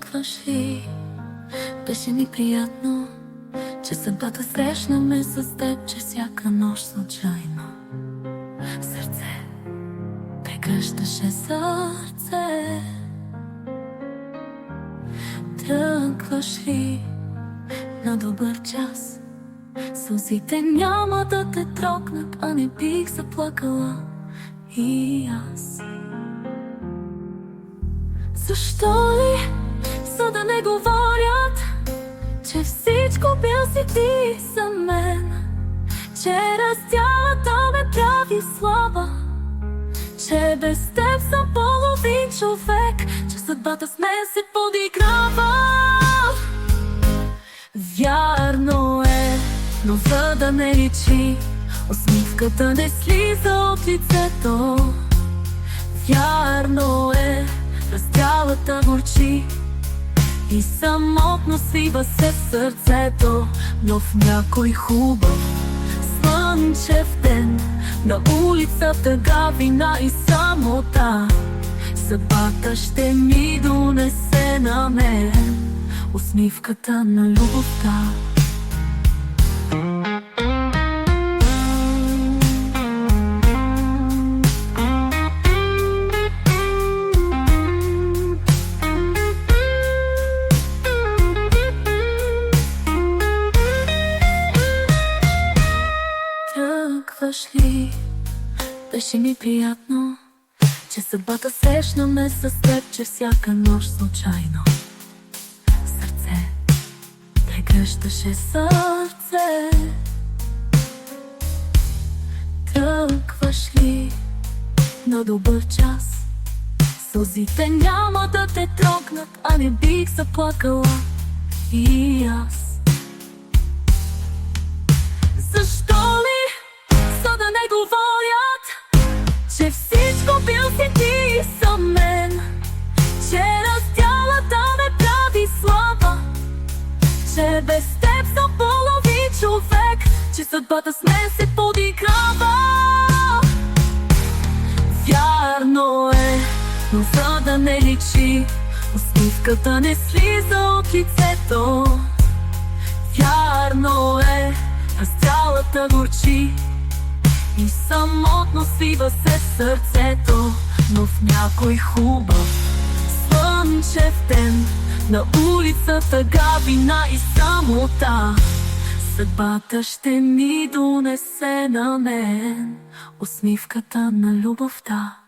Тръгваш ли? Беше ми приятно, че съдбата срещна ме с теб, че всяка нощ случайно сърце прегръщаше сърце. Тръгваш ли на добър час? Сълзите няма да те трогнат, а не бих заплакала и аз. Защо ли, за да не говорят, че всичко бил си ти за мен, че раздялата ме прави слаба, че без теб съм половин човек, че съдбата с мен се подиграва. Вярно е, но за да не личи, усмивката не слиза от лицето. Вярно е, раздялата горчи и самотно свива се сърцето. Но в някой хубав слънчев ден на улицата гавина и самота, съдбата ще ми донесе на мен усмивката на любовта. Тръгваш ли? Беше ми приятно, че съдбата срещна ме с теб, че всяка нощ случайно сърце прегръщаше сърце. Тръгваш ли на добър час? Сълзите няма да те трогнат, а не бих заплакала и аз. Защо ли, за да не говорят, че всичко бил си ти за мен, че раздялата ме прави слаба, че без теб съм половин човек, че съдбата с мен се подиграва. Вярно е, но за да не личи, усмивката не слиза от лицето. Вярно е, раздялата горчи и самотно свива се сърцето. Но в някой хубав слънчев ден на улицата гавина и самота, съдбата ще ми донесе на мен усмивката на любовта.